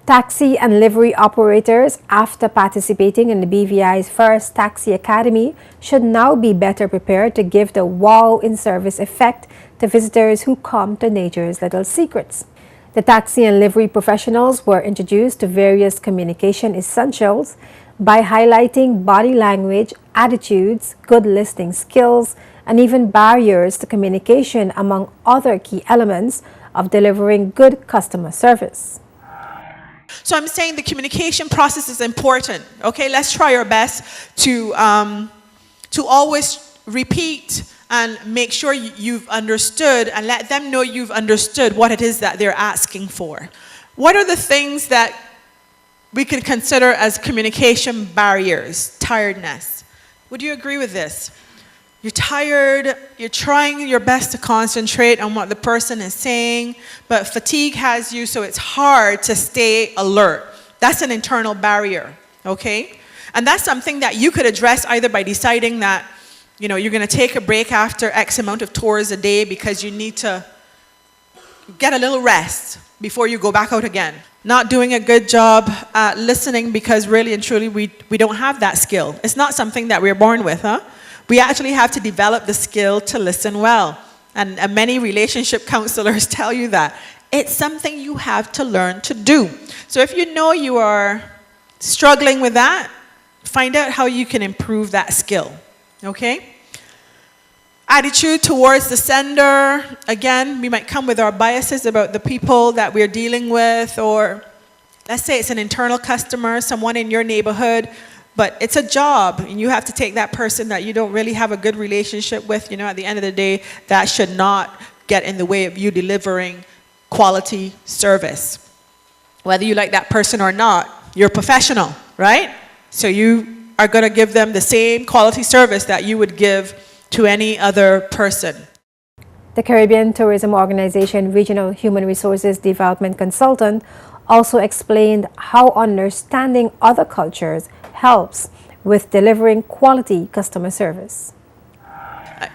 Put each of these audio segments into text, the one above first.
Taxi and livery operators, after participating in the BVI's first Taxi Academy, should now be better prepared to give the wow in service effect to visitors who come to nature's little secrets. The taxi and livery professionals were introduced to various communication essentials by highlighting body language, attitudes, good listening skills, and even barriers to communication among other key elements of delivering good customer service. So I'm saying the communication process is important. Okay, let's try our best to always repeat and make sure you've understood and let them know you've understood what it is that they're asking for. What are the things that we could consider as communication barriers? Tiredness. Would you agree with this? You're tired, you're trying your best to concentrate on what the person is saying, but fatigue has you, so it's hard to stay alert. That's an internal barrier, okay? And that's something that you could address either by deciding that, you're going to take a break after X amount of tours a day because you need to get a little rest before you go back out again. Not doing a good job at listening because really and truly we don't have that skill. It's not something that we're born with, huh? We actually have to develop the skill to listen well. And many relationship counselors tell you that. It's something you have to learn to do. So if you know you are struggling with that, find out how you can improve that skill. Okay? Attitude towards the sender. Again, we might come with our biases about the people that we're dealing with, or let's say it's an internal customer, someone in your neighborhood, but it's a job, and you have to take that person that you don't really have a good relationship with. At the end of the day, that should not get in the way of you delivering quality service. Whether you like that person or not, you're a professional, right? So you are going to give them the same quality service that you would give to any other person. The Caribbean Tourism Organization Regional Human Resources Development Consultant also explained how understanding other cultures helps with delivering quality customer service.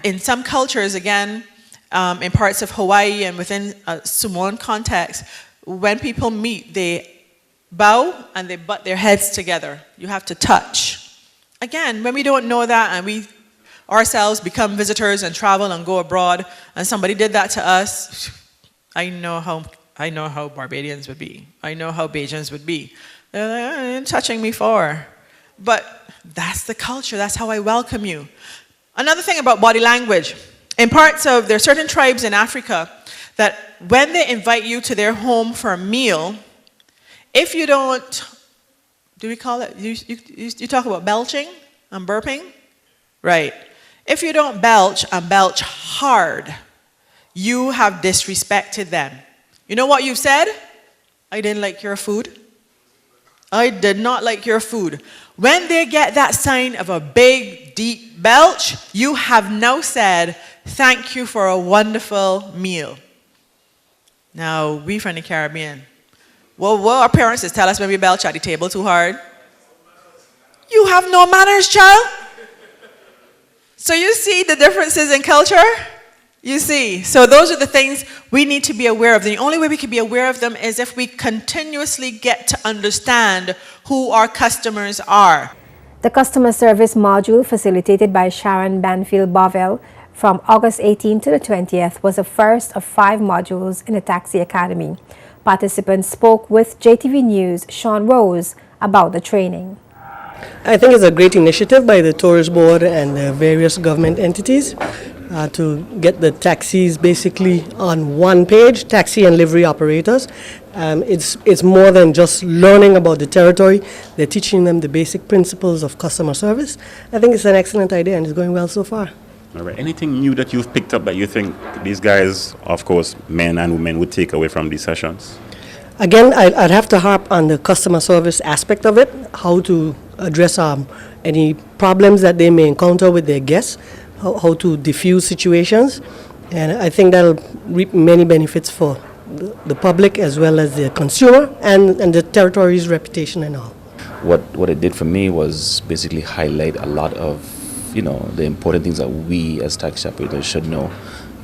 In some cultures, again, in parts of Hawaii and within a Samoan context, when people meet, they bow and they butt their heads together. You have to touch. Again, when we don't know that and we ourselves become visitors and travel and go abroad, and somebody did that to us, I know how Barbadians would be. I know how Bajans would be. They're like, touching me for. But that's the culture. That's how I welcome you. Another thing about body language. There are certain tribes in Africa that when they invite you to their home for a meal, if you don't, do we call it, you talk about belching and burping? Right. If you don't belch and belch hard, you have disrespected them. You know what you've said? I didn't like your food. I did not like your food. When they get that sign of a big, deep belch, you have now said, thank you for a wonderful meal. Now, we from the Caribbean, well, what our parents tell us when we belch at the table too hard? You have no manners, child. So you see the differences in culture? You see. So those are the things we need to be aware of. The only way we can be aware of them is if we continuously get to understand who our customers are. The customer service module facilitated by Sharon Banfield Bovell from August 18 to the 20th was the first of 5 modules in the Taxi Academy. Participants spoke with JTV News' Sean Rose about the training. I think it's a great initiative by the Tourist Board and the various government entities to get the taxis basically on one page, taxi and livery operators. It's more than just learning about the territory. They're teaching them the basic principles of customer service. I think it's an excellent idea and it's going well so far. All right. Anything new that you've picked up that you think these guys, of course, men and women, would take away from these sessions? Again, I'd have to harp on the customer service aspect of it, how to address any problems that they may encounter with their guests, how to diffuse situations, and I think that'll reap many benefits for the public as well as the consumer and the territory's reputation and all. What it did for me was basically highlight a lot of, the important things that we as taxi operators should know.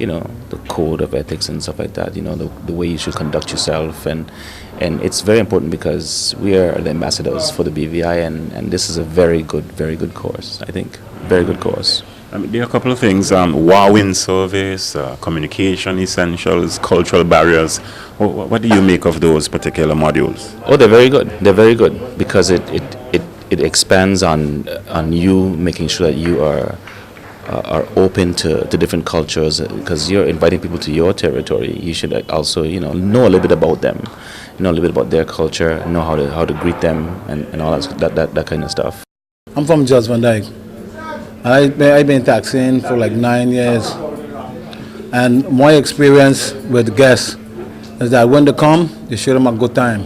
the code of ethics and stuff like that. The way you should conduct yourself, and it's very important because we are the ambassadors for the BVI, and this is a very good course. I think very good course. There are a couple of things: WOW in service, communication essentials, cultural barriers. What do you make of those particular modules? Oh, they're very good. They're very good because it expands on you making sure that you are open to different cultures, because you're inviting people to your territory. You should also know a little bit about them, know a little bit about their culture, know how to greet them and all that kind of stuff. I'm from Jos Van Dyke. I've been taxiing for like 9 years, and my experience with guests is that when they come, you show them a good time.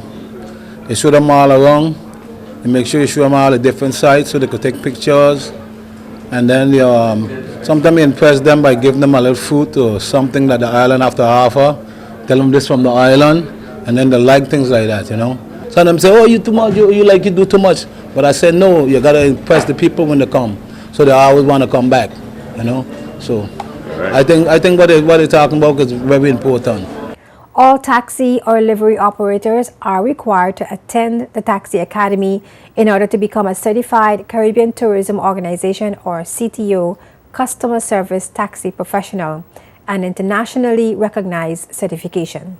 You show them all around, and make sure you show them all the different sites so they could take pictures. And then sometimes you impress them by giving them a little food or something that the island have to offer. Tell them this from the island, and then they like things like that, Some of them say, oh, you too much, you do too much. But I said, no, you got to impress the people when they come, so they always want to come back, So right. I think what they're talking about is very important. All taxi or livery operators are required to attend the Taxi Academy in order to become a certified Caribbean Tourism Organization or CTO customer service taxi professional, an internationally recognized certification.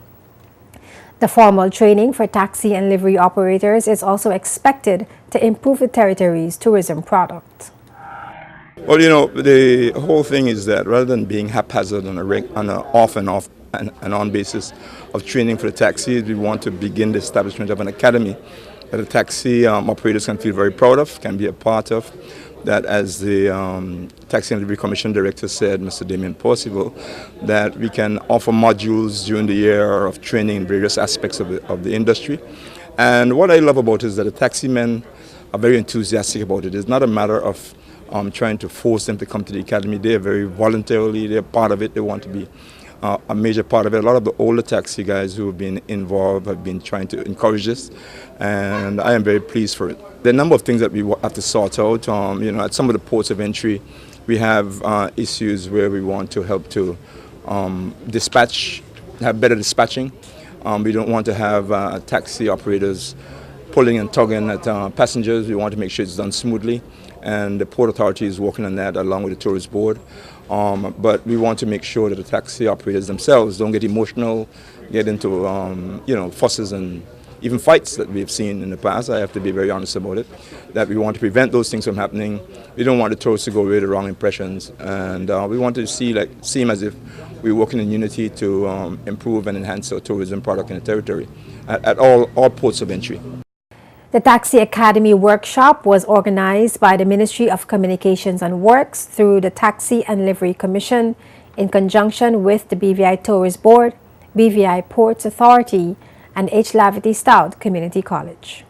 The formal training for taxi and livery operators is also expected to improve the territory's tourism product. Well, the whole thing is that rather than being haphazard on an off and on basis of training for the taxis, we want to begin the establishment of an academy that the taxi operators can feel very proud of, can be a part of. That, as the Taxi and Livery Commission Director said, Mr. Damien Percival, that we can offer modules during the year of training in various aspects of the industry. And what I love about it is that the taxi men are very enthusiastic about it. It's not a matter of trying to force them to come to the academy. They are very voluntarily, they're part of it, they want to be a major part of it. A lot of the older taxi guys who have been involved have been trying to encourage this, and I am very pleased for it. There are a number of things that we have to sort out. At some of the ports of entry, we have issues where we want to help to have better dispatching. We don't want to have taxi operators pulling and tugging at passengers. We want to make sure it's done smoothly, and the Port Authority is working on that along with the Tourist Board. But we want to make sure that the taxi operators themselves don't get emotional, get into fusses and even fights that we've seen in the past. I have to be very honest about it, that we want to prevent those things from happening. We don't want the tourists to go away with the wrong impressions, and we want to seem as if we're working in unity to improve and enhance our tourism product in the territory at all ports of entry. The Taxi Academy workshop was organized by the Ministry of Communications and Works through the Taxi and Livery Commission in conjunction with the BVI Tourist Board, BVI Ports Authority, and H. Laverty Stout Community College.